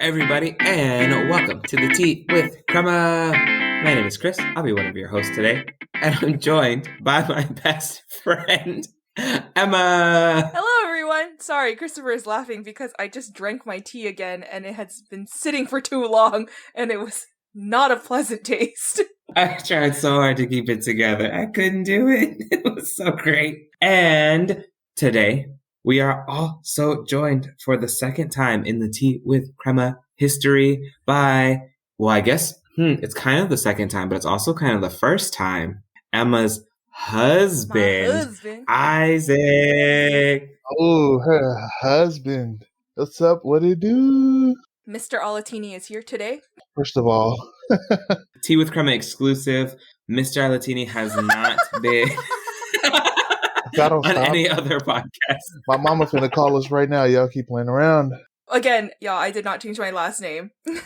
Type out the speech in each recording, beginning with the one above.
everybody, and welcome to the Tea with Crema. My name is Chris. I'll be one of your hosts today, and I'm joined by my best friend, Emma. Hello, everyone. Sorry, Christopher is laughing because I just drank my tea again, and it has been sitting for too long, and it was not a pleasant taste. I tried so hard to keep it together. I couldn't do it. It was so great. And today, we are also joined for the second time in the Tea with Crema history by, well, I guess it's kind of the second time, but it's also kind of the first time, Emma's husband. Isaac. Oh, her husband. What's up? What it do? Mr. Alatini is here today. First of all, Tea with Crema exclusive. Mr. Alatini has not been on any other podcast. My mama finna call us right now. Y'all keep playing around. Again, y'all, I did not change my last name. It's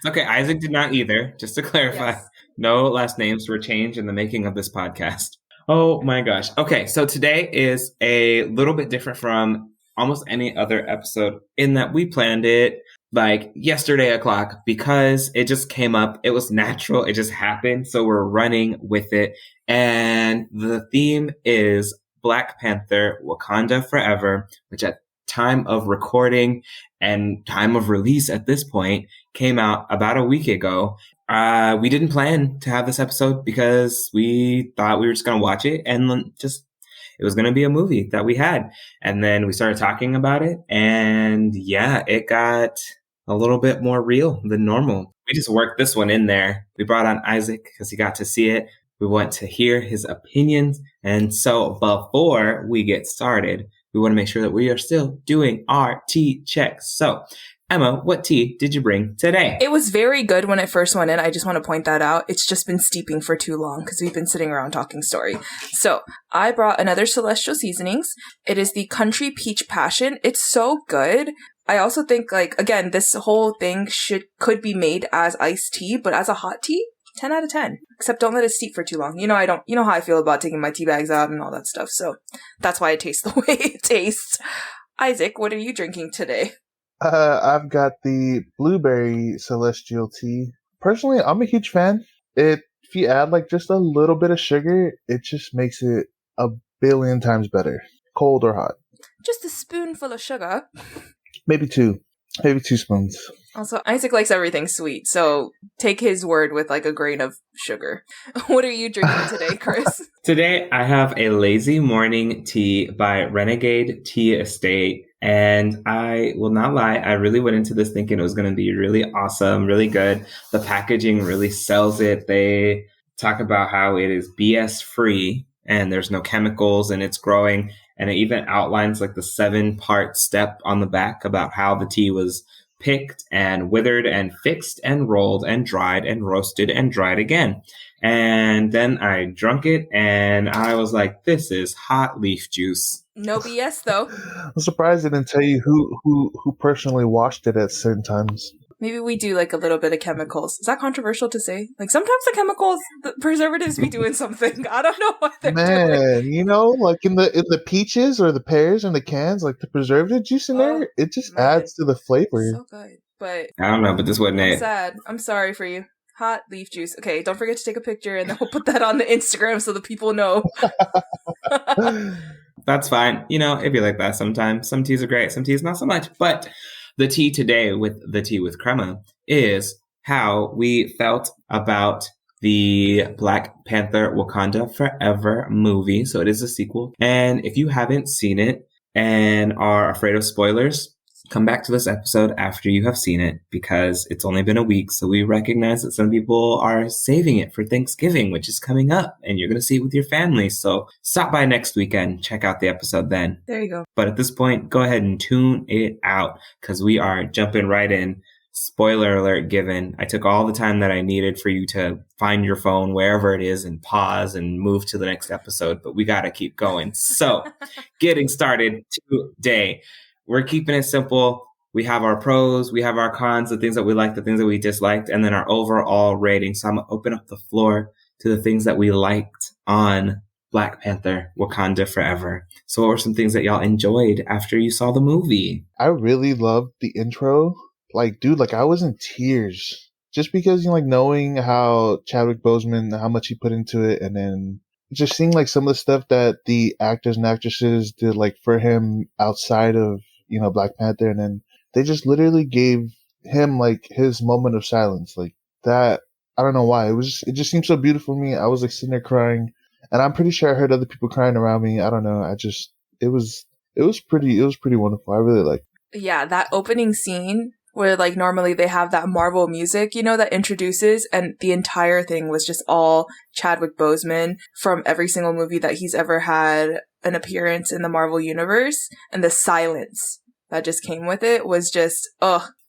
okay. Isaac did not either. Just to clarify, Yes. No last names were changed in the making of this podcast. Oh my gosh. Okay, so today is a little bit different from almost any other episode in that we planned it like yesterday o'clock because it just came up. It was natural. It just happened. So we're running with it. And the theme is Black Panther, Wakanda Forever, which at time of recording and time of release at this point came out about a week ago. We didn't plan to have this episode because we thought we were just going to watch it and it was going to be a movie that we had. And then we started talking about it and yeah, it got a little bit more real than normal. We just worked this one in there. We brought on Isaac because he got to see it. We want to hear his opinions. And so before we get started, we want to make sure that we are still doing our tea checks. So Emma, what tea did you bring today? It was very good when it first went in. I just want to point that out. It's just been steeping for too long because we've been sitting around talking story. So I brought another Celestial Seasonings. It is the Country Peach Passion. It's so good. I also think, again, this whole thing could be made as iced tea, but as a hot tea, 10 out of 10. Except don't let it steep for too long. You know how I feel about taking my tea bags out and all that stuff. So that's why it tastes the way it tastes. Isaac, what are you drinking today? I've got the blueberry celestial tea. Personally, I'm a huge fan. If you add just a little bit of sugar, it just makes it a billion times better, cold or hot. Just a spoonful of sugar. Maybe two spoons. Also, Isaac likes everything sweet, so take his word with a grain of sugar. What are you drinking today, Chris? Today, I have a Lazy Morning Tea by Renegade Tea Estate. And I will not lie, I really went into this thinking it was going to be really awesome, really good. The packaging really sells it. They talk about how it is BS free and there's no chemicals and it's growing. And it even outlines the 7-part step on the back about how the tea was picked and withered and fixed and rolled and dried and roasted and dried again. And then I drunk it and I was like, this is hot leaf juice. No BS though. I'm surprised they didn't tell you who personally washed it at certain times. Maybe we do a little bit of chemicals. Is that controversial to say? Sometimes the chemicals, the preservatives be doing something. I don't know what they're doing. Man, in the peaches or the pears and the cans, the preservative juice in there, it just adds to the flavor. So good. But I don't know, but this wasn't it. Sad. I'm sorry for you. Hot leaf juice. Okay, don't forget to take a picture and then we'll put that on the Instagram so the people know. That's fine. It'd be like that sometimes. Some teas are great, some teas not so much. But the tea today with the Tea with Crema is how we felt about the Black Panther Wakanda Forever movie. So it is a sequel. And if you haven't seen it and are afraid of spoilers, come back to this episode after you have seen it because it's only been a week. So we recognize that some people are saving it for Thanksgiving, which is coming up and you're going to see it with your family. So stop by next weekend. Check out the episode then. There you go. But at this point, go ahead and tune it out because we are jumping right in. Spoiler alert given. I took all the time that I needed for you to find your phone wherever it is and pause and move to the next episode. But we got to keep going. So getting started today. We're keeping it simple. We have our pros, we have our cons, the things that we liked, the things that we disliked, and then our overall rating. So I'm going to open up the floor to the things that we liked on Black Panther, Wakanda Forever. So what were some things that y'all enjoyed after you saw the movie? I really loved the intro. Like, dude, like I was in tears just because, you know, like knowing how Chadwick Boseman, how much he put into it, and then just seeing like some of the stuff that the actors and actresses did like for him outside of, you know, Black Panther, and then they just literally gave him like his moment of silence, like that. I don't know why. It just seemed so beautiful to me. I was like sitting there crying, and I'm pretty sure I heard other people crying around me. I don't know. It was pretty wonderful. I really liked it. Yeah, that opening scene where like normally they have that Marvel music, you know, that introduces, and the entire thing was just all Chadwick Boseman from every single movie that he's ever had an appearance in the Marvel universe, and the silence that just came with it was just,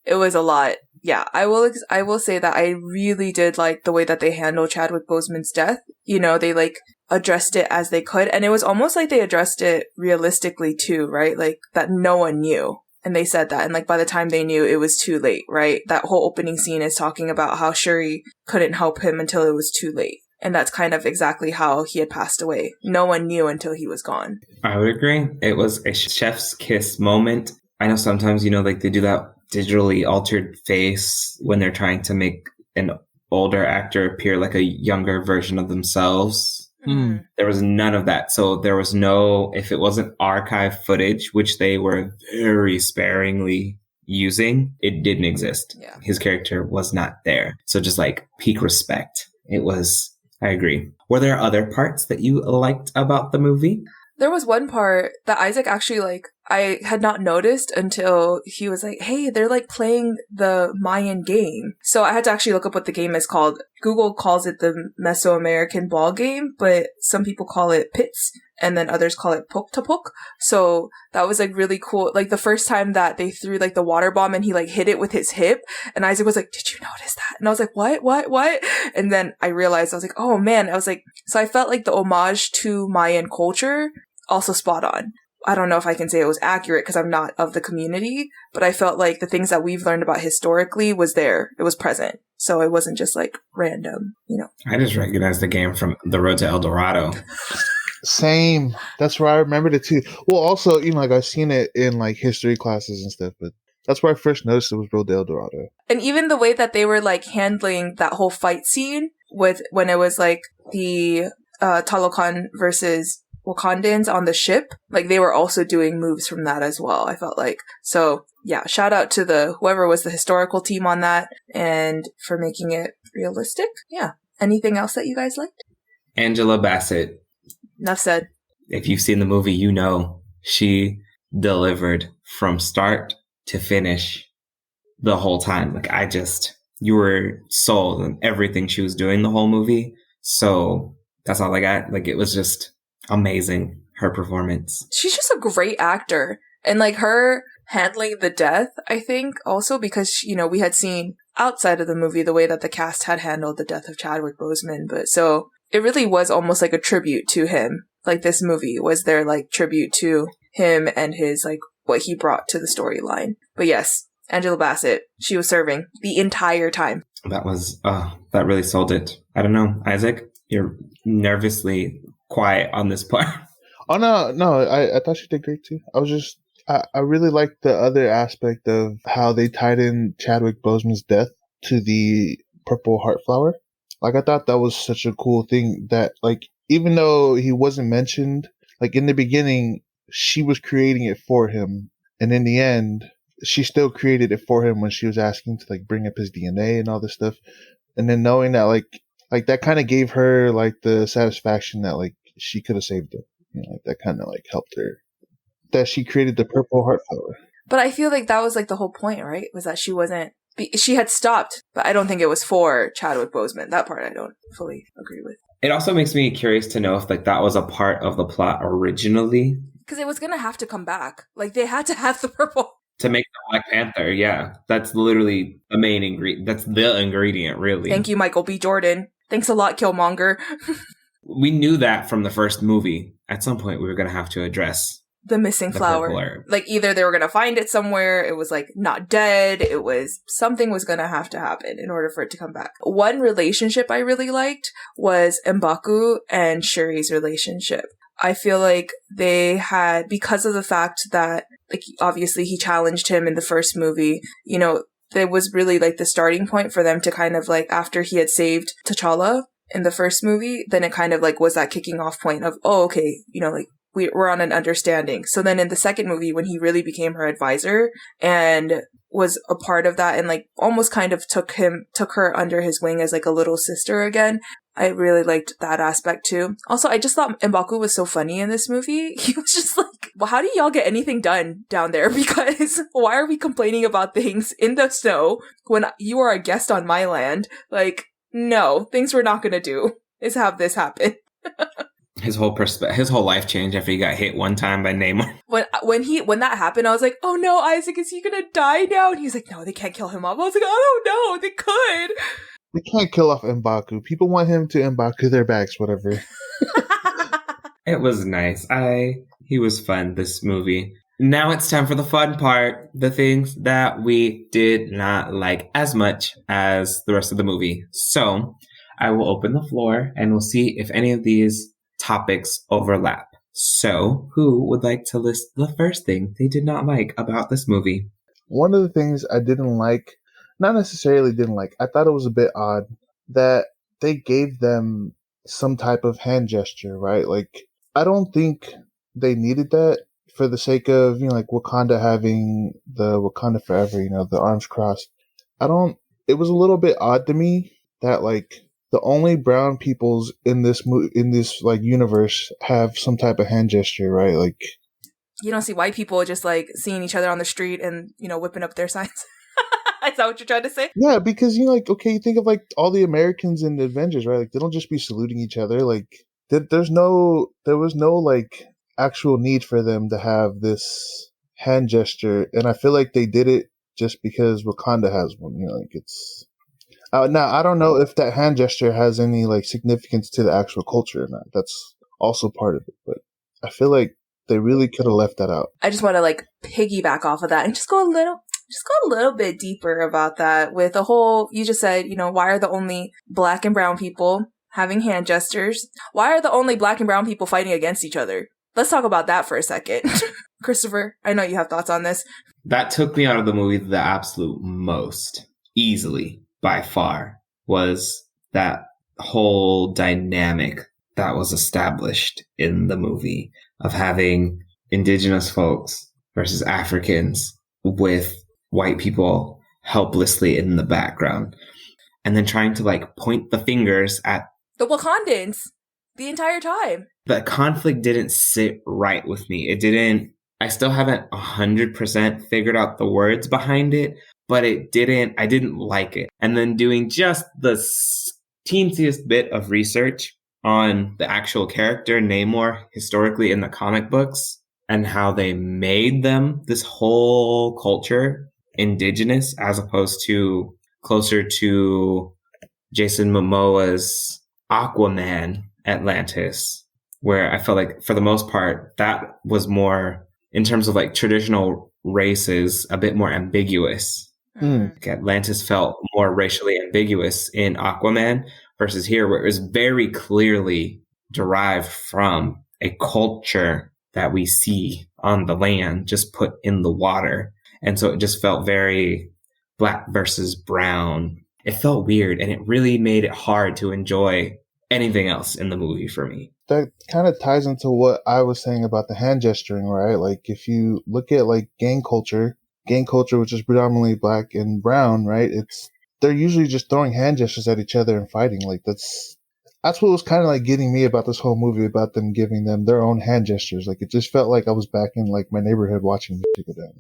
it was a lot. Yeah, I will say that I really did like the way that they handled Chadwick Boseman's death. You know, they like addressed it as they could, and it was almost like they addressed it realistically too, right? Like that no one knew. And they said that, and like by the time they knew, it was too late, right? That whole opening scene is talking about how Shuri couldn't help him until it was too late. And that's kind of exactly how he had passed away. No one knew until he was gone. I would agree. It was a chef's kiss moment. I know sometimes, you know, like they do that digitally altered face when they're trying to make an older actor appear like a younger version of themselves. There was none of that. So there was no, if it wasn't archive footage, which they were very sparingly using, it didn't exist. Yeah. His character was not there. So just like peak respect. It was, I agree. Were there other parts that you liked about the movie? There was one part that Isaac actually, like, I had not noticed until he was like, hey, they're like playing the Mayan game. So I had to actually look up what the game is called. Google calls it the Mesoamerican ball game, but some people call it pits, and then others call it pok-ta-pok. So that was like really cool. Like the first time that they threw like the water bomb and he like hit it with his hip, and Isaac was like, did you notice that? And I was like, what? And then I realized, I was like, oh man. I was like, so I felt like the homage to Mayan culture also spot on. I don't know if I can say it was accurate because I'm not of the community, but I felt like the things that we've learned about historically was there. It was present. So it wasn't just like random, you know. I just recognized the game from The Road to El Dorado. Same. That's where I remembered it too. Well, also, you know, like I've seen it in like history classes and stuff, but that's where I first noticed it was Road to El Dorado. And even the way that they were like handling that whole fight scene with when it was like the Talokan versus Wakandans on the ship, like they were also doing moves from that as well, I felt like. So yeah, shout out to whoever was the historical team on that and for making it realistic. Yeah. Anything else that you guys liked? Angela Bassett. Enough said. If you've seen the movie, you know she delivered from start to finish the whole time. Like you were sold on everything she was doing the whole movie. So that's all I got. Like it was just amazing, her performance. She's just a great actor. And like her handling the death, I think also because, you know, we had seen outside of the movie the way that the cast had handled the death of Chadwick Boseman. But so it really was almost like a tribute to him. Like this movie was their like tribute to him and his like what he brought to the storyline. But yes, Angela Bassett, she was serving the entire time. That was, that really sold it. I don't know, Isaac, you're nervously quiet on this part. Oh no, I thought she did great too. I really liked the other aspect of how they tied in Chadwick Boseman's death to the Purple Heart Flower. Like I thought that was such a cool thing that like even though he wasn't mentioned, like in the beginning she was creating it for him, and in the end she still created it for him when she was asking to like bring up his DNA and all this stuff, and then knowing that like that kind of gave her like the satisfaction that like she could have saved him. You know, like that kind of like helped her. That she created the Purple Heart Flower. But I feel like that was like the whole point, right? Was that she had stopped, but I don't think it was for Chadwick Boseman. That part I don't fully agree with. It also makes me curious to know if like that was a part of the plot originally. Because it was going to have to come back. Like they had to have the purple. To make the Black Panther, yeah. That's literally the main ingredient. That's the ingredient, really. Thank you, Michael B. Jordan. Thanks a lot, Killmonger. We knew that from the first movie. At some point, we were going to have to address the missing The flower. purple herb. Like either they were going to find it somewhere, it was like not dead, it was something was going to have to happen in order for it to come back. One relationship I really liked was M'Baku and Shuri's relationship. I feel like they had, because of the fact that, like, obviously he challenged him in the first movie, you know, there was really like the starting point for them to kind of like, after he had saved T'Challa in the first movie, then it kind of like was that kicking off point of, oh, okay, you know, like we're on an understanding. So then in the second movie, when he really became her advisor and was a part of that and like almost kind of took her under his wing as like a little sister again, I really liked that aspect too. Also, I just thought M'Baku was so funny in this movie. He was just like, well, how do y'all get anything done down there? Because why are we complaining about things in the snow when you are a guest on my land? Like, no, things we're not going to do is have this happen. His whole life changed after he got hit one time by Namor. When that happened, I was like, oh no, Isaac, is he going to die now? And he's like, no, they can't kill him off. I was like, I don't know, they could. They can't kill off M'Baku. People want him to M'Baku their backs, whatever. It was nice. He was fun, this movie. Now it's time for the fun part. The things that we did not like as much as the rest of the movie. So I will open the floor and we'll see if any of these topics overlap. So who would like to list the first thing they did not like about this movie? One of the things I didn't like, not necessarily didn't like, I thought it was a bit odd that they gave them some type of hand gesture, right? Like, I don't think they needed that for the sake of, you know, like Wakanda having the Wakanda Forever, you know, the arms crossed. It was a little bit odd to me that, like, the only brown peoples in this like universe have some type of hand gesture, right? Like, you don't see white people just like seeing each other on the street and, you know, whipping up their signs. Is that what you're trying to say? Yeah, because, you know, like, okay, you think of like all the Americans in the Avengers, right? Like, they don't just be saluting each other. Like, there was no like actual need for them to have this hand gesture, and I feel like they did it just because Wakanda has one. You know, like it's now I don't know if that hand gesture has any like significance to the actual culture or not. That's also part of it, but I feel like they really could have left that out. I just want to like piggyback off of that and just go a little bit deeper about that with the whole, you just said, you know, why are the only black and brown people having hand gestures? Why are the only black and brown people fighting against each other? Let's talk about that for a second. Christopher, I know you have thoughts on this. That took me out of the movie the absolute most, easily, by far, was that whole dynamic that was established in the movie of having indigenous folks versus Africans with white people helplessly in the background. And then trying to like point the fingers at the Wakandans the entire time. The conflict didn't sit right with me. I still haven't 100% figured out the words behind it, but I didn't like it. And then doing just the teensiest bit of research on the actual character Namor historically in the comic books and how they made them this whole culture indigenous as opposed to closer to Jason Momoa's Aquaman Atlantis, where I felt like for the most part that was more in terms of like traditional races a bit more ambiguous. Like Atlantis felt more racially ambiguous in Aquaman versus here where it was very clearly derived from a culture that we see on the land just put in the water. And so it just felt very black versus brown. It felt weird and it really made it hard to enjoy anything else in the movie for me. That kind of ties into what I was saying about the hand gesturing, right? Like if you look at like gang culture, which is predominantly black and brown, right? They're usually just throwing hand gestures at each other and fighting. Like that's what was kind of like getting me about this whole movie, about them giving them their own hand gestures. Like it just felt like I was back in like my neighborhood watching people down.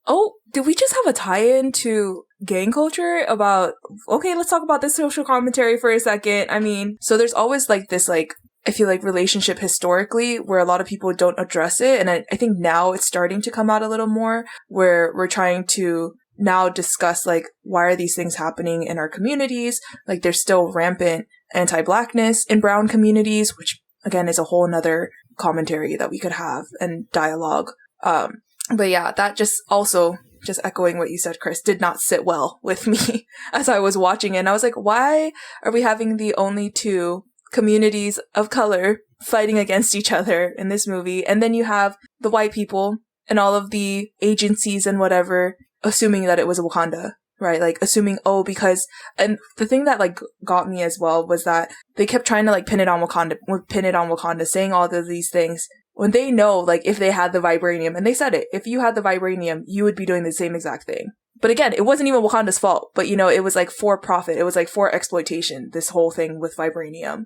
Oh, did we just have a tie-in to gang culture about, okay, let's talk about this social commentary for a second. I mean, so there's always like this, like, I feel like relationship historically where a lot of people don't address it. And I think now it's starting to come out a little more where we're trying to now discuss like, why are these things happening in our communities? Like there's still rampant anti-blackness in brown communities, which again is a whole nother commentary that we could have and dialogue. But yeah, that just also, just echoing what you said, Chris, did not sit well with me as I was watching it. And I was like, why are we having the only two communities of color fighting against each other in this movie? And then you have the white people and all of the agencies and whatever assuming that it was Wakanda, right? Like assuming, because, and the thing that like got me as well was that they kept trying to like pin it on Wakanda, saying all of these things when they know, like, if they had the vibranium, and they said it, if you had the vibranium, you would be doing the same exact thing. But again, it wasn't even Wakanda's fault, but it was like for profit. It was like for exploitation, this whole thing with vibranium.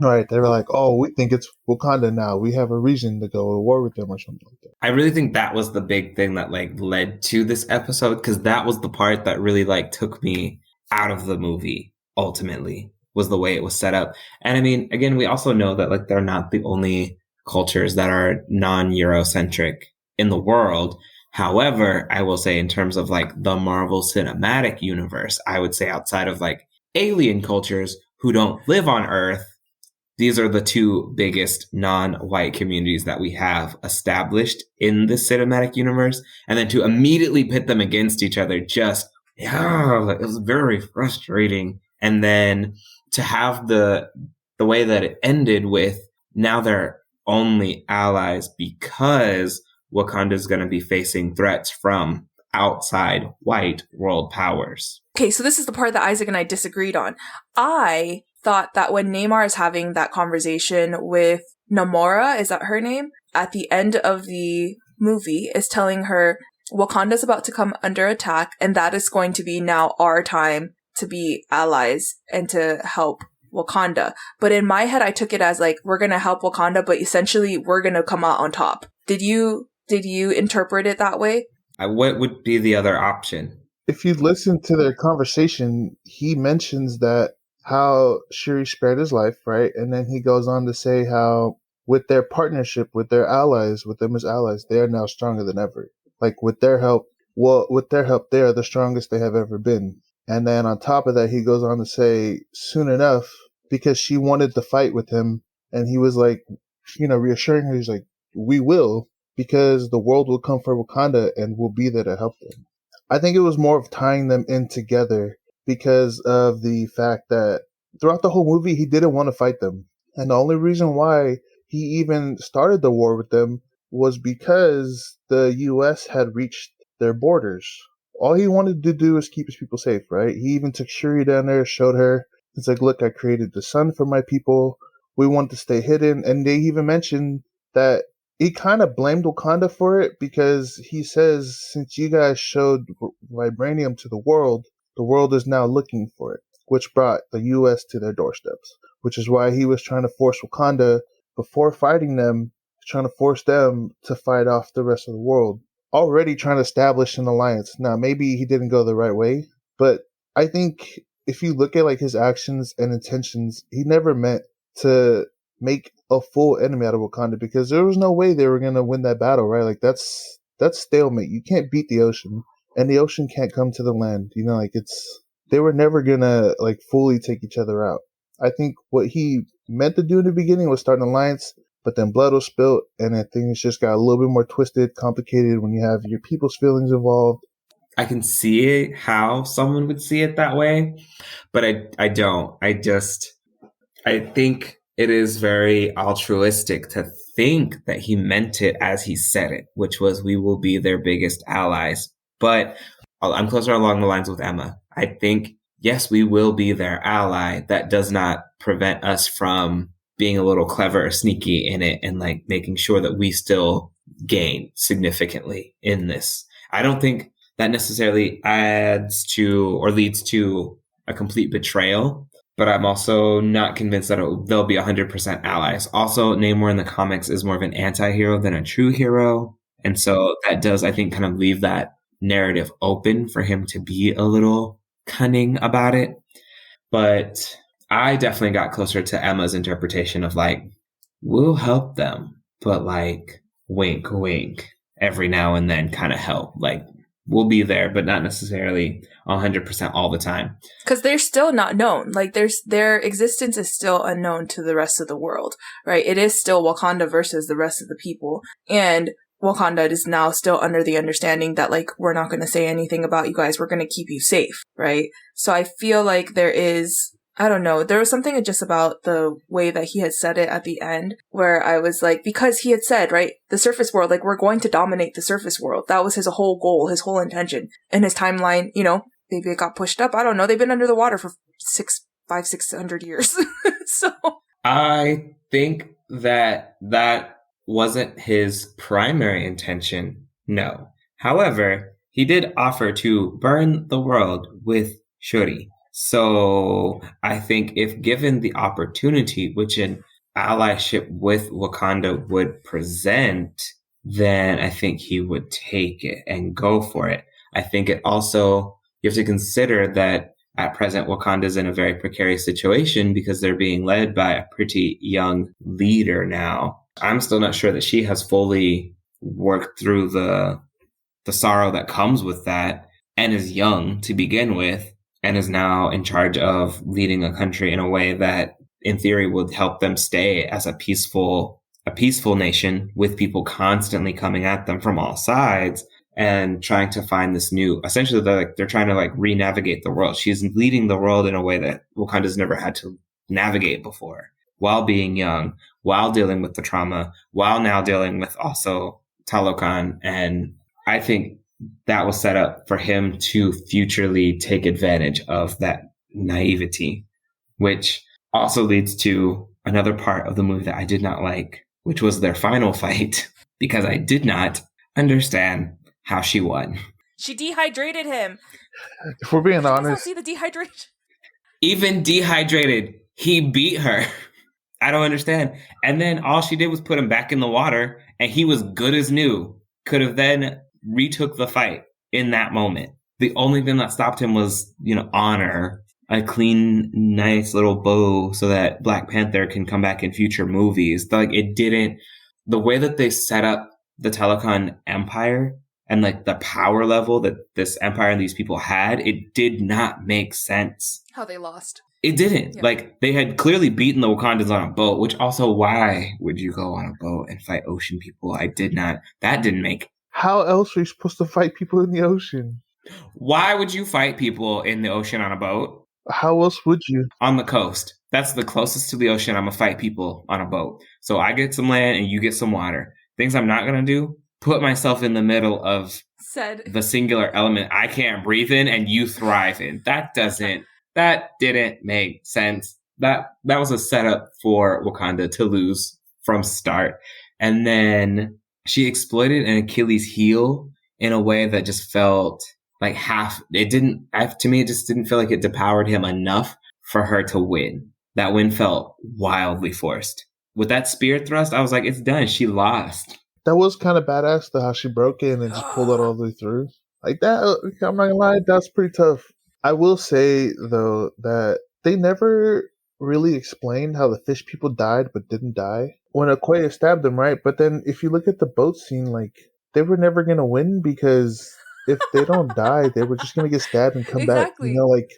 Right. They were like, oh, we think it's Wakanda now. We have a reason to go to war with them or something like that. I really think that was the big thing that like led to this episode, because that was the part that really like took me out of the movie ultimately, was the way it was set up. And I mean, again, we also know that like they're not the only cultures that are non-Eurocentric in the world. However, I will say in terms of like the Marvel Cinematic Universe, I would say outside of like alien cultures who don't live on Earth, these are the two biggest non-white communities that we have established in the cinematic universe. And then to immediately pit them against each other, it was very frustrating. And then to have the way that it ended with, now they're only allies because Wakanda is going to be facing threats from outside white world powers. Okay, so this is the part that Isaac and I disagreed on. I thought that when Namor is having that conversation with Namora, is that her name? At the end of the movie, is telling her Wakanda's about to come under attack, and that is going to be now our time to be allies and to help Wakanda. But in my head, I took it as like, we're going to help Wakanda, but essentially we're going to come out on top. Did you interpret it that way? What would be the other option? If you listen to their conversation, he mentions that how Shuri spared his life, right? And then he goes on to say how with their partnership, with their allies, with them as allies, they are now stronger than ever. Like with their help, they are the strongest they have ever been. And then on top of that, he goes on to say soon enough, because she wanted to fight with him. And he was like, reassuring her, he's like, we will, because the world will come for Wakanda and we'll be there to help them. I think it was more of tying them in together because of the fact that throughout the whole movie, he didn't want to fight them. And the only reason why he even started the war with them was because the U.S. had reached their borders. All he wanted to do is keep his people safe, right? He even took Shuri down there, showed her. It's like, look, I created the sun for my people. We want to stay hidden. And they even mentioned that he kind of blamed Wakanda for it because he says, since you guys showed vibranium to the world is now looking for it, which brought the U.S. to their doorsteps, which is why he was trying to force Wakanda, before fighting them, trying to force them to fight off the rest of the world, already trying to establish an alliance. Now, maybe he didn't go the right way, but I think if you look at like his actions and intentions, he never meant to make a full enemy out of Wakanda, because there was no way they were going to win that battle, right? Like that's stalemate. You can't beat the ocean, and the ocean can't come to the land. They were never going to like fully take each other out. I think what he meant to do in the beginning was start an alliance, but then blood was spilled, and I think it's just got a little bit more twisted, complicated when you have your people's feelings involved. I can see how someone would see it that way, but I don't. I think it is very altruistic to think that he meant it as he said it, which was, we will be their biggest allies. But I'm closer along the lines with Emma. I think, yes, we will be their ally. That does not prevent us from being a little clever or sneaky in it and like making sure that we still gain significantly in this. I don't think that necessarily adds to or leads to a complete betrayal, but I'm also not convinced that they'll be 100% allies. Also, Namor in the comics is more of an anti-hero than a true hero. And so that does, I think, kind of leave that narrative open for him to be a little cunning about it. But I definitely got closer to Emma's interpretation of like, we'll help them, but like wink, wink, every now and then kind of help. Like will be there, but not necessarily 100% all the time. Because they're still not known. Like, their existence is still unknown to the rest of the world, right? It is still Wakanda versus the rest of the people. And Wakanda is now still under the understanding that, like, we're not going to say anything about you guys. We're going to keep you safe, right? So I feel like there is, I don't know, there was something just about the way that he had said it at the end where I was like, because he had said, right, the surface world, like, we're going to dominate the surface world. That was his whole goal, his whole intention. And his timeline, you know, maybe it got pushed up. I don't know. They've been under the water for 600 years. So I think that wasn't his primary intention. No. However, he did offer to burn the world with Shuri. So I think if given the opportunity, which an allyship with Wakanda would present, then I think he would take it and go for it. I think it also, you have to consider that at present, Wakanda's in a very precarious situation because they're being led by a pretty young leader now. I'm still not sure that she has fully worked through the sorrow that comes with that and is young to begin with and is now in charge of leading a country in a way that in theory would help them stay as a peaceful nation with people constantly coming at them from all sides and trying to find this new, essentially they're trying to like re-navigate the world. She's leading the world in a way that Wakanda's never had to navigate before, while being young, while dealing with the trauma, while now dealing with also Talokan. And I think that was set up for him to futurely take advantage of that naivety, which also leads to another part of the movie that I did not like, which was their final fight, because I did not understand how she won. she dehydrated him. If we're being Did you honest, not see the dehydration? Even dehydrated, he beat her. I don't understand. And then all she did was put him back in the water, and he was good as new. Could have then retook the fight in that moment. The only thing that stopped him was, honor, a clean, nice little bow so that Black Panther can come back in future movies. Like, it didn't, the way that they set up the Talokan Empire and like the power level that this empire and these people had, it did not make sense. How they lost. It didn't. Yeah. Like, they had clearly beaten the Wakandans on a boat, which also, why would you go on a boat and fight ocean people? That didn't make. how else are you supposed to fight people in the ocean? Why would you fight people in the ocean on a boat? How else would you? On the coast. That's the closest to the ocean. I'm going to fight people on a boat. So I get some land and you get some water. Things I'm not going to do, put myself in the middle of the singular element I can't breathe in and you thrive in. That didn't make sense. That was a setup for Wakanda to lose from start. And then she exploited an Achilles heel in a way that just felt like to me, it just didn't feel like it depowered him enough for her to win. That win felt wildly forced. With that spear thrust, I was like, it's done. She lost. That was kind of badass, though, how she broke in and just pulled it all the way through. Like that, I'm not gonna lie, that's pretty tough. I will say, though, that they never really explained how the fish people died but didn't die. When Okoye stabbed them, right? But then if you look at the boat scene, like, they were never gonna win because if they don't die, they were just gonna get stabbed and come Exactly. back. Like,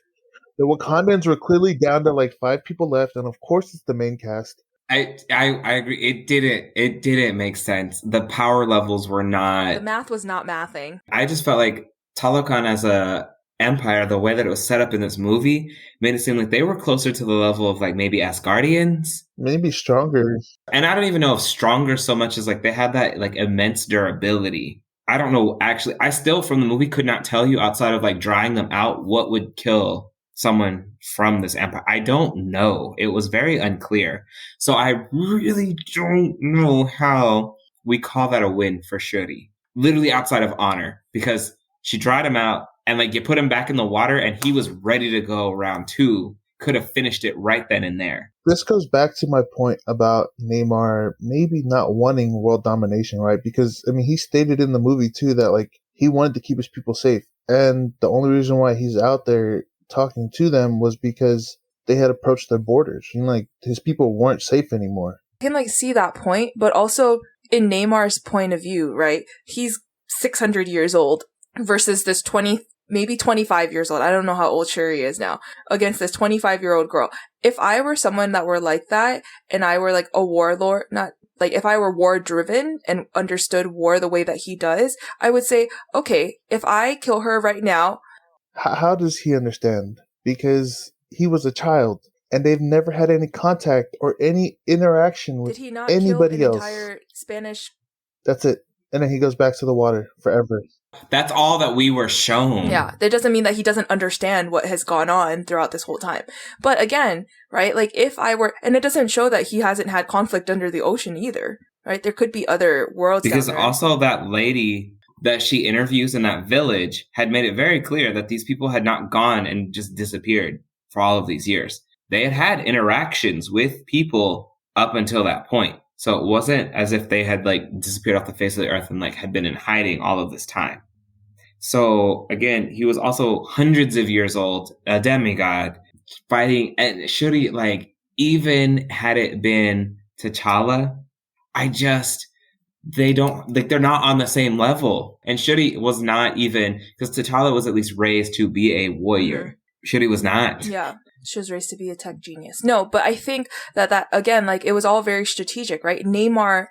the Wakandans were clearly down to like 5 people left, and of course it's the main cast. I agree. It didn't make sense. The power levels were not. The math was not mathing. I just felt like Talokan as a empire, the way that it was set up in this movie, made it seem like they were closer to the level of like maybe Asgardians. Maybe stronger. And I don't even know if stronger so much as like they had that like immense durability. I don't know. Actually, I still from the movie could not tell you outside of like drying them out what would kill someone from this empire. I don't know. It was very unclear. So I really don't know how we call that a win for Shuri. Literally outside of honor, because she dried him out and like you put him back in the water and he was ready to go round 2. Could have finished it right then and there. This goes back to my point about Neymar maybe not wanting world domination, right? Because, I mean, he stated in the movie too that like he wanted to keep his people safe. And the only reason why he's out there talking to them was because they had approached their borders and like his people weren't safe anymore. I can like see that point, but also in Neymar's point of view, right? He's 600 years old. versus this 20, maybe 25 years old. I don't know how old Shuri is now, against this 25-year-old girl. If I were someone that were like that and I were like a warlord, not like if I were war driven and understood war the way that he does, I would say, okay, if I kill her right now. How does he understand? Because he was a child and they've never had any contact or any interaction with Did he not anybody kill an else. entire Spanish? That's it. And then he goes back to the water forever. That's all that we were shown. Yeah, that doesn't mean that he doesn't understand what has gone on throughout this whole time. But again, right, like if I were, and it doesn't show that he hasn't had conflict under the ocean either, right? There could be other worlds because down there. Also that lady that she interviews in that village had made it very clear that these people had not gone and just disappeared for all of these years. They had had interactions with people up until that point. So it wasn't as if they had like disappeared off the face of the earth and like had been in hiding all of this time. So again, he was also hundreds of years old, a demigod, fighting. And Shuri, like, even had it been T'Challa, they don't, like, they're not on the same level. And Shuri was not even, because T'Challa was at least raised to be a warrior. Mm-hmm. Shuri was not. Yeah. She was raised to be a tech genius. No, but I think that again, like, it was all very strategic, right? Namor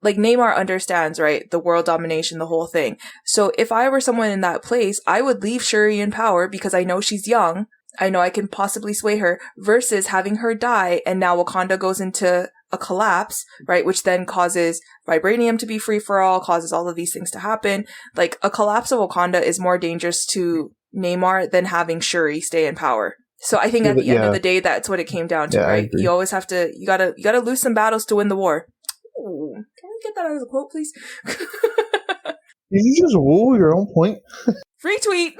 understands, right? The world domination, the whole thing. So if I were someone in that place, I would leave Shuri in power because I know she's young. I know I can possibly sway her versus having her die. And now Wakanda goes into a collapse, right? Which then causes vibranium to be free for all, causes all of these things to happen. Like, a collapse of Wakanda is more dangerous to Namor than having Shuri stay in power. So I think at the end of the day, that's what it came down to, right? You always have to, you gotta lose some battles to win the war. Ooh, can we get that as a quote, please? Did you just woo your own point? Free tweet!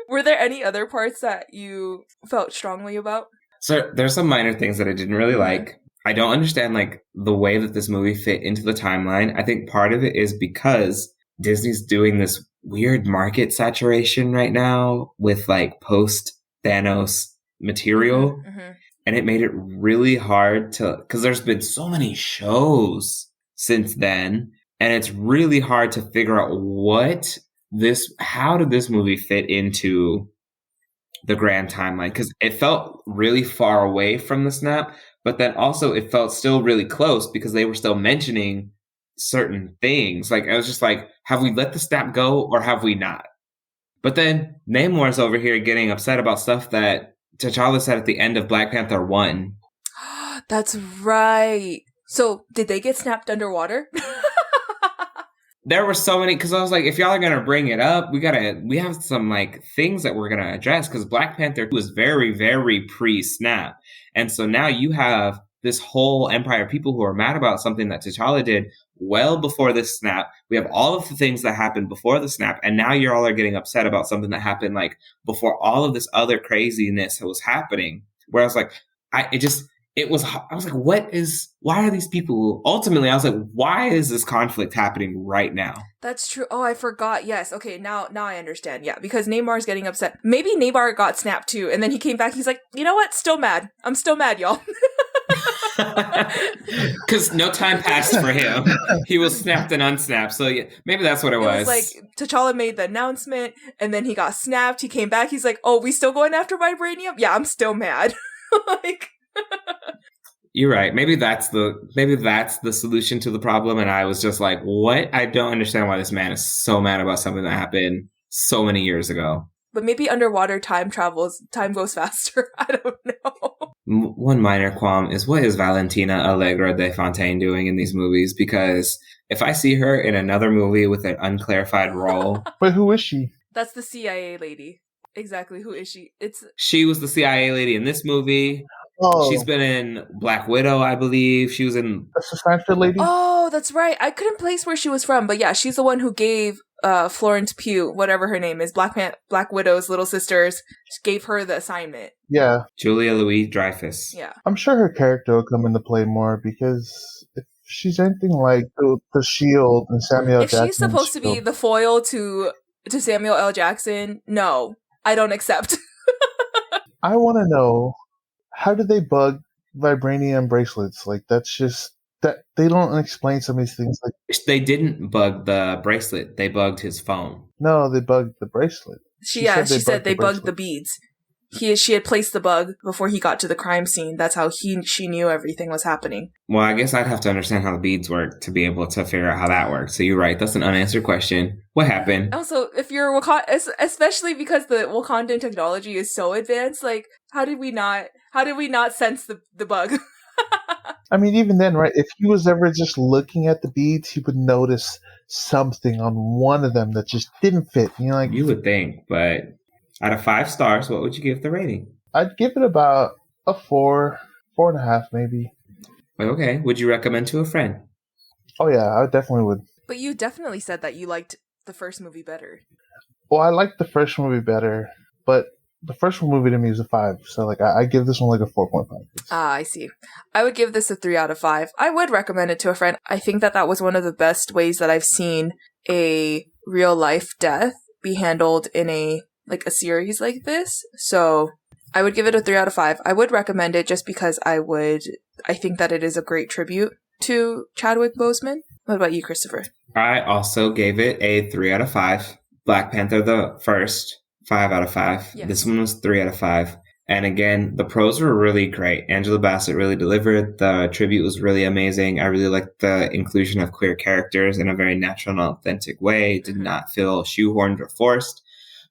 Were there any other parts that you felt strongly about? So there's some minor things that I didn't really like. I don't understand, like, the way that this movie fit into the timeline. I think part of it is because Disney's doing this weird market saturation right now with, like, post-Thanos material. Mm-hmm. And it made it really hard because there's been so many shows since then. And it's really hard to figure out how did this movie fit into the grand timeline? Because it felt really far away from the snap, but then also it felt still really close because they were still mentioning certain things. Like, I was just like, have we let the snap go or have we not? But then Namor's over here getting upset about stuff that T'Challa said at the end of Black Panther 1. That's right. So did they get snapped underwater? There were so many, because I was like, if y'all are going to bring it up, we have some, like, things that we're going to address, because Black Panther was very, very pre-snap. And so now you have this whole empire of people who are mad about something that T'Challa did well before this snap. We have all of the things that happened before the snap, and now you all are getting upset about something that happened, like, before all of this other craziness was happening. Where I was like, I was like, why are these people, ultimately, I was like, why is this conflict happening right now? That's true. Oh, I forgot. Yes. Okay. Now I understand. Yeah. Because Neymar's getting upset. Maybe Neymar got snapped too. And then he came back. He's like, you know what? Still mad. I'm still mad, y'all. Because no time passed for him. He was snapped and unsnapped. So yeah, maybe that's what it was. It was like T'Challa made the announcement and then he got snapped. He came back. He's like, oh, we still going after vibranium? Yeah, I'm still mad. Like, you're right. Maybe that's the solution to the problem. And I was just like, what? I don't understand why this man is so mad about something that happened so many years ago. But maybe underwater time goes faster. I don't know. One minor qualm is, what is Valentina Allegra de Fontaine doing in these movies? Because if I see her in another movie with an unclarified role. But who is she? That's the CIA lady. Exactly. Who is she? She was the CIA lady in this movie. Oh. She's been in Black Widow, I believe. She was in... That's the Sancho lady? Oh, that's right. I couldn't place where she was from, but yeah, she's the one who gave Florence Pugh, whatever her name is, Black Widow's little sisters, gave her the assignment. Yeah. Julia Louis-Dreyfus. Yeah. I'm sure her character will come into play more because if she's anything like the Shield and Samuel Jackson... If she's supposed to be the foil to Samuel L. Jackson, no, I don't accept. I want to know, how do they bug vibranium bracelets? Like, that's just that they don't explain some of these things. Like, They didn't bug the bracelet. They bugged his phone. no, they bugged the bracelet. She said they bugged the beads. She had placed the bug before he got to the crime scene. That's how she knew everything was happening. Well, I guess I'd have to understand how the beads work to be able to figure out how that works. So you're right. That's an unanswered question. What happened? Also, if you're especially because the Wakandan technology is so advanced, like how did we not sense the bug? I mean, even then, right? If he was ever just looking at the beads, he would notice something on one of them that just didn't fit. You know, like You would think, but out of 5 stars, what would you give the rating? I'd give it about a 4.5 maybe. Okay. Would you recommend to a friend? Oh yeah, I definitely would. But you definitely said that you liked the first movie better. Well, I liked the first movie better, but the first movie to me is a 5. So like I give this one like a 4.5. Ah, I see. I would give this a 3 out of 5. I would recommend it to a friend. I think that was one of the best ways that I've seen a real life death be handled in a series like this. So I would give it a 3 out of 5. I would recommend it just because I think that it is a great tribute to Chadwick Boseman. What about you, Christopher? I also gave it a 3 out of 5. Black Panther, the first, 5 out of 5. Yes. This one was 3 out of 5. And again, the pros were really great. Angela Bassett really delivered. The tribute was really amazing. I really liked the inclusion of queer characters in a very natural and authentic way. It did not feel shoehorned or forced.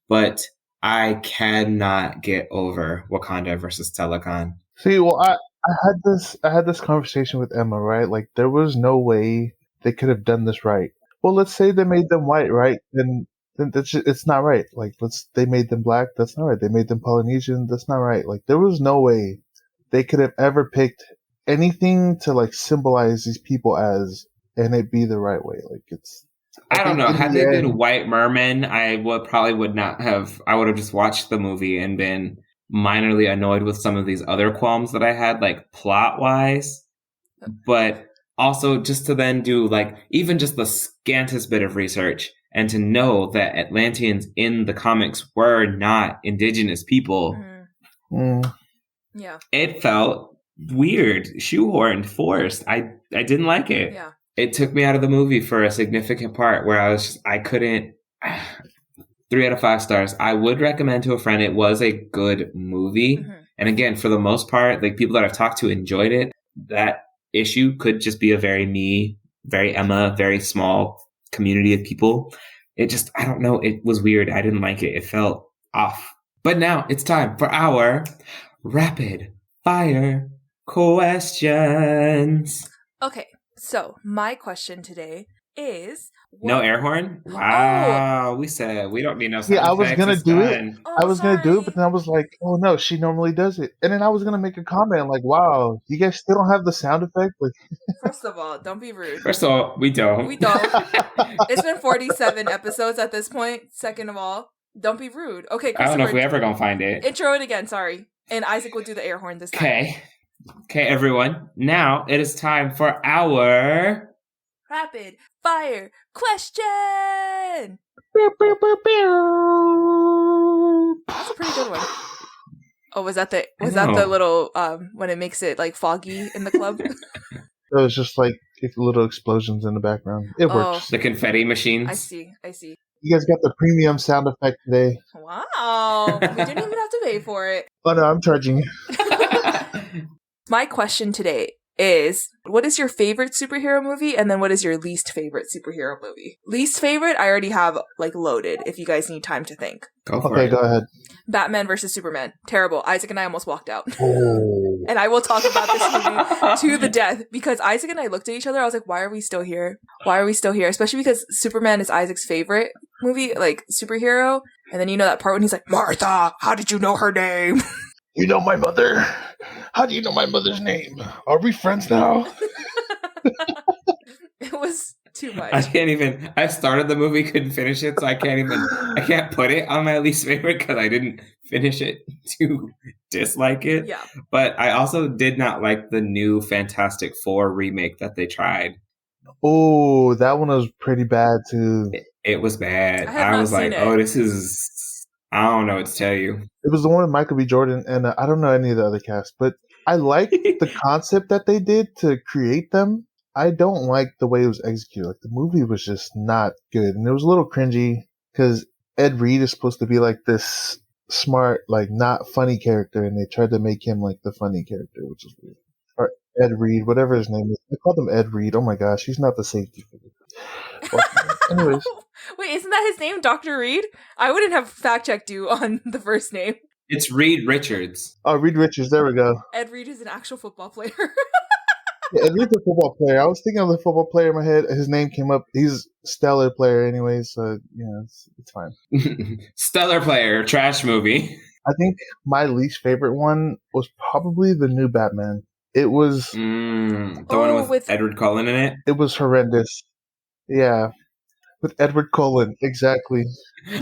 But I cannot get over Wakanda versus Telegon. See, well, I had this conversation with Emma, right? Like, there was no way they could have done this right. Well, let's say they made them white, right? Then it's not right. Like, they made them black. That's not right. They made them Polynesian. That's not right. Like, there was no way they could have ever picked anything to like symbolize these people as, and it be the right way. Like, it's. I don't know. Had they been white mermen, I would have just watched the movie and been minorly annoyed with some of these other qualms that I had, like plot wise. But also just to then do like even just the scantest bit of research and to know that Atlanteans in the comics were not indigenous people. Yeah. It felt weird, shoehorned, forced. I didn't like it. Yeah. It took me out of the movie for a significant part where I couldn't. 3 out of 5 stars. I would recommend to a friend. It was a good movie. Mm-hmm. And again, for the most part, like people that I've talked to enjoyed it. That issue could just be a very me, very Emma, very small community of people. It just, I don't know. It was weird. I didn't like it. It felt off. But now it's time for our rapid fire questions. Okay. So, my question today is... No air horn? Wow. We said we don't need no sound effects. I was going to do it. Oh, I was going to do it, but then I was like, oh no, she normally does it. And then I was going to make a comment like, wow, you guys still don't have the sound effect? Like, first of all, don't be rude. First of all, we don't. We don't. It's been 47 episodes at this point. Second of all, don't be rude. Okay, I don't know if we ever going to find it. Intro it again, sorry. And Isaac will do the air horn this time. Okay, everyone. Now it is time for our... rapid fire question! That's a pretty good one. Oh, was that the little, when it makes it, like, foggy in the club? It was just, like, little explosions in the background. It works. The confetti machines. I see. You guys got the premium sound effect today. Wow. We didn't even have to pay for it. Oh, no, I'm charging you. My question today is, what is your favorite superhero movie, and then what is your least favorite superhero movie? Least favorite, I already have, like, loaded, if you guys need time to think. Go ahead. Batman versus Superman. Terrible. Isaac and I almost walked out. Oh. And I will talk about this movie to the death, because Isaac and I looked at each other, I was like, why are we still here? Especially because Superman is Isaac's favorite movie, like, superhero, and then you know that part when he's like, Martha, how did you know her name? You know my mother? How do you know my mother's name? Are we friends now? It was too much. I started the movie, couldn't finish it, so I can't put it on my least favorite because I didn't finish it to dislike it. Yeah. But I also did not like the new Fantastic Four remake that they tried. Oh, that one was pretty bad too. It was bad. I was like, oh, this is... I don't know what to tell you. It was the one with Michael B. Jordan, and I don't know any of the other cast, but I like the concept that they did to create them. I don't like the way it was executed. Like the movie was just not good, and it was a little cringy because Ed Reed is supposed to be like this smart, like not funny character, and they tried to make him like the funny character, which is weird. Or Ed Reed, whatever his name is. I called him Ed Reed. Oh my gosh, he's not the safety figure. Well, anyways, Wait, isn't that his name, Dr. Reed? I wouldn't have fact checked you on the first name. It's Reed Richards. oh, Reed Richards. There we go. Ed Reed is an actual football player. Yeah, Ed Reed's a football player. I was thinking of the football player in my head. His name came up. He's a stellar player, anyway. So it's fine. Stellar player, trash movie. I think my least favorite one was probably the new Batman. It was The one with Edward Cullen in it? It was horrendous. Yeah. With Edward Cullen, exactly.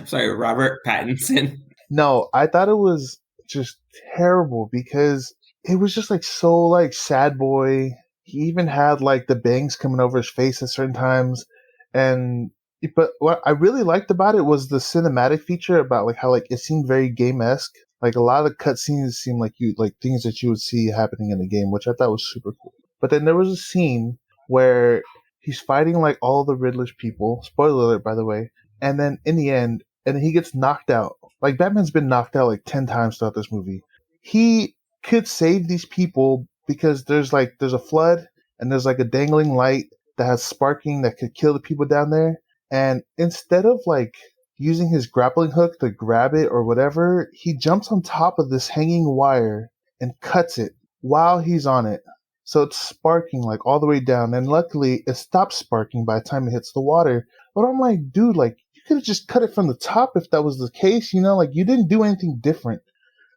Sorry, Robert Pattinson. No, I thought it was just terrible because it was just like so like sad boy. He even had like the bangs coming over his face at certain times. But what I really liked about it was the cinematic feature about like how like it seemed very game-esque. Like a lot of the cutscenes seemed like things that you would see happening in the game, which I thought was super cool. But then there was a scene where he's fighting like all the Riddler's people. Spoiler alert, by the way. And then in the end, and he gets knocked out. Like Batman's been knocked out like 10 times throughout this movie. He could save these people because there's a flood and there's like a dangling light that has sparking that could kill the people down there. And instead of like using his grappling hook to grab it or whatever, he jumps on top of this hanging wire and cuts it while he's on it. So it's sparking like all the way down. And luckily it stops sparking by the time it hits the water. But I'm like, dude, like you could have just cut it from the top if that was the case, like you didn't do anything different.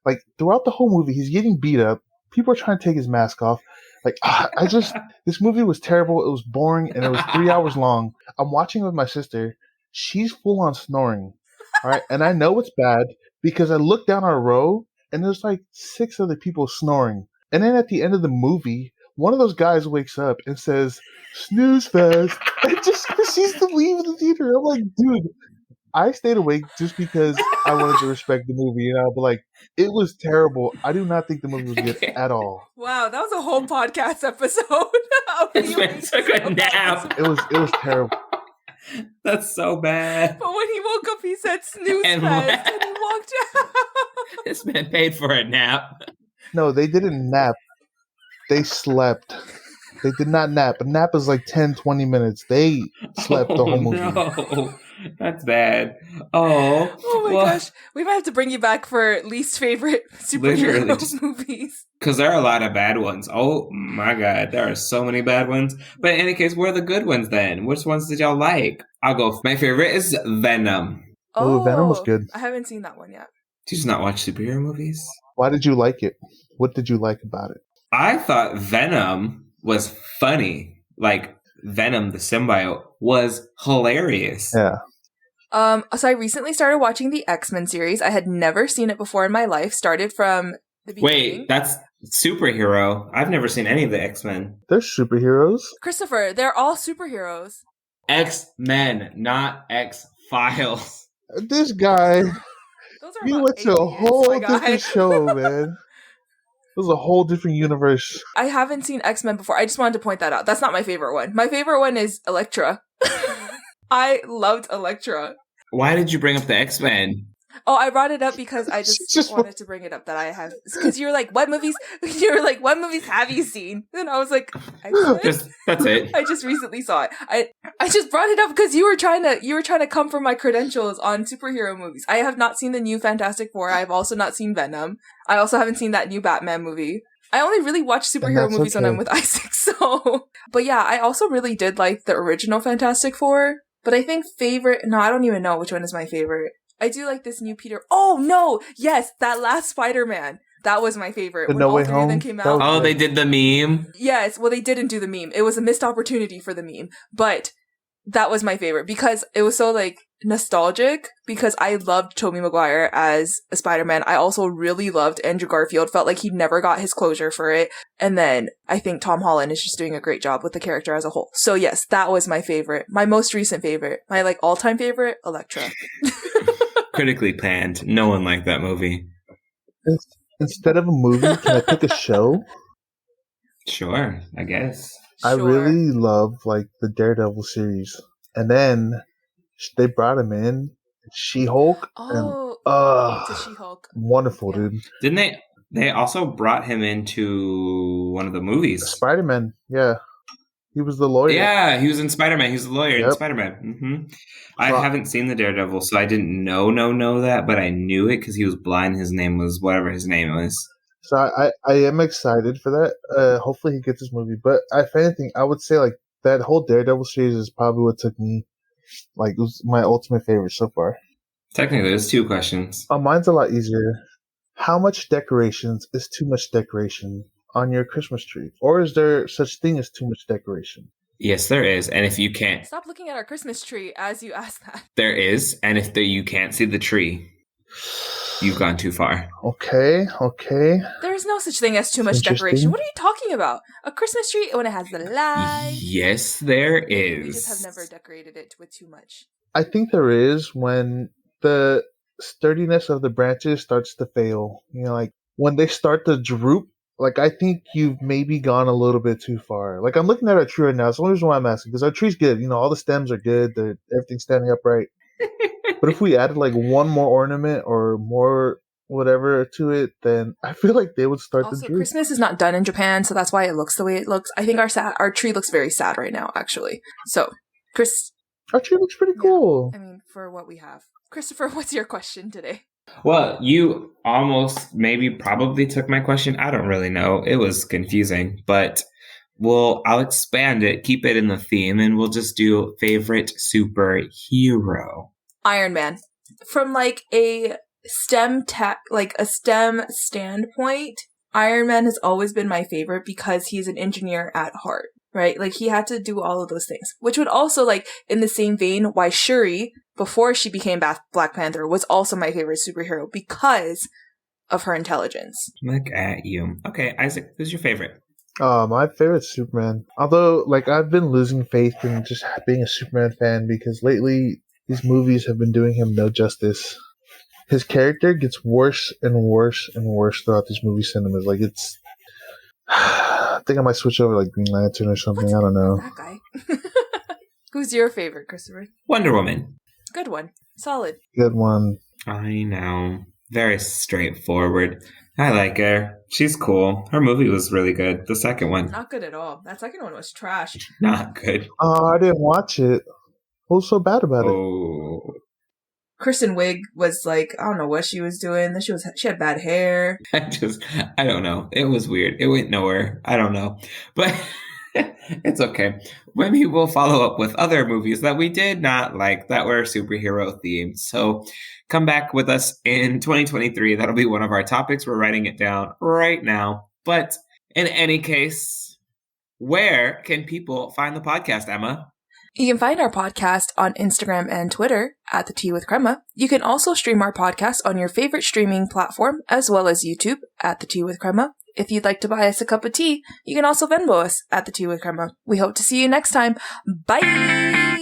Like throughout the whole movie, he's getting beat up. People are trying to take his mask off. Like this movie was terrible. It was boring and it was 3 hours long. I'm watching it with my sister. She's full on snoring. All right. And I know it's bad because I look down our row and there's like 6 other people snoring. And then at the end of the movie, one of those guys wakes up and says, "Snooze fest," and just proceeds to leave the theater. I'm like, dude, I stayed awake just because I wanted to respect the movie, but like, it was terrible. I do not think the movie was good at all. Wow, that was a whole podcast episode. This man took a nap. It was terrible. That's so bad. But when he woke up, he said snooze fest and he walked out. This man paid for a nap. No, they didn't nap. They slept. They did not nap. A nap is like 10, 20 minutes. They slept the whole movie. No. That's bad. Oh my gosh. We might have to bring you back for least favorite superhero movies. Because there are a lot of bad ones. Oh my god. There are so many bad ones. But in any case, what are the good ones then? Which ones did y'all like? I'll go. My favorite is Venom. Oh, Venom was good. I haven't seen that one yet. Did you just not watch superhero movies? Why did you like it? What did you like about it? I thought Venom was funny. Like, Venom, the symbiote, was hilarious. Yeah. So I recently started watching the X-Men series. I had never seen it before in my life. Started from the beginning. Wait, that's superhero. I've never seen any of the X-Men. They're superheroes. Christopher, they're all superheroes. X-Men, not X-Files. This guy... You went to a whole different show, man. It was a whole different universe. I haven't seen X-Men before. I just wanted to point that out. That's not my favorite one. My favorite one is Elektra. I loved Elektra. Why did you bring up the X-Men? Oh, I brought it up because I just wanted to bring it up that I have. Because you were like, what movies? You were like, what movies have you seen? And I was like, that's it. I just recently saw it. I just brought it up because you were trying to come for my credentials on superhero movies. I have not seen the new Fantastic Four. I've also not seen Venom. I also haven't seen that new Batman movie. I only really watch superhero movies when I'm with Isaac. So, but yeah, I also really did like the original Fantastic Four. But I think I don't even know which one is my favorite. I do like this new Peter. Oh, no. Yes, that last Spider-Man. That was my favorite. When all 3 of them came out. Oh, they did the meme? Yes. Well, they didn't do the meme. It was a missed opportunity for the meme. But that was my favorite because it was so, like, nostalgic because I loved Tobey Maguire as a Spider-Man. I also really loved Andrew Garfield. Felt like he never got his closure for it. And then I think Tom Holland is just doing a great job with the character as a whole. So, yes, that was my favorite. My most recent favorite. My, like, all-time favorite, Elektra. Critically panned. No one liked that movie. Instead of a movie, can I pick a show? Sure, I guess. I really love like the Daredevil series, and then they brought him in She-Hulk, and to She-Hulk. wonderful, Yeah. dude. Didn't they? They also brought him into one of the movies. Spider-Man, yeah, he was the lawyer. Yeah, he was in Spider-Man. He was the lawyer in Yep. Spider-Man. So I haven't seen the Daredevil, so I didn't know that, but I knew it because he was blind. His name was whatever his name was. So I am excited for that. Hopefully he gets this movie. But if anything, I would say like that whole Daredevil series is probably what took me, like, it was my ultimate favorite so far. Technically, there's 2 questions. Mine's a lot easier. How much decorations is too much decoration on your Christmas tree? Or is there such thing as too much decoration? Yes, there is. And if you can't... Stop looking at our Christmas tree as you ask that. There is. And if you can't see the tree, you've gone too far. Okay. There is no such thing as too much decoration. What are you talking about? A Christmas tree when it has the lights? Yes, there is. We just have never decorated it with too much. I think there is when the sturdiness of the branches starts to fail. You know, like when they start to droop, like I think you've maybe gone a little bit too far. Like I'm looking at our tree right now. It's the only reason why I'm asking, because our tree's good. You know, all the stems are good. Everything's standing upright. But if we added like one more ornament or more whatever to it, then I feel like they would start to droop. Christmas is not done in Japan, so that's why it looks the way it looks. I think our tree looks very sad right now, actually. So, our tree looks pretty cool. I mean, for what we have. Christopher, what's your question today? Well, you almost probably took my question. I don't really know. It was confusing, but I'll expand it, keep it in the theme, and we'll just do favorite superhero. Iron Man. From like a STEM standpoint, Iron Man has always been my favorite because he's an engineer at heart, right? Like he had to do all of those things, which would also, like, in the same vein, why Shuri, before she became Black Panther, was also my favorite superhero because of her intelligence. Look at you. Okay, Isaac, who's your favorite? My favorite's Superman. Although, like, I've been losing faith in just being a Superman fan because lately these movies have been doing him no justice. His character gets worse and worse and worse throughout these movie cinemas. Like, it's... I think I might switch over like Green Lantern or something. I don't know. That guy. Who's your favorite, Christopher? Wonder Woman. Good one. Solid. Good one. I know. Very straightforward. I like her. She's cool. Her movie was really good. The second one. Not good at all. That second one was trash. Not good. Oh, I didn't watch it. What was so bad about it? Kristen Wiig was like, I don't know what she was doing. She had bad hair. I don't know. It was weird. It went nowhere. I don't know. But it's okay. Maybe we'll follow up with other movies that we did not like that were superhero themed. So come back with us in 2023. That'll be one of our topics. We're writing it down right now. But in any case, where can people find the podcast, Emma? You can find our podcast on Instagram and Twitter at The Tea with Crema. You can also stream our podcast on your favorite streaming platform as well as YouTube at The Tea with Crema. If you'd like to buy us a cup of tea, you can also Venmo us at The Tea with Crema. We hope to see you next time. Bye!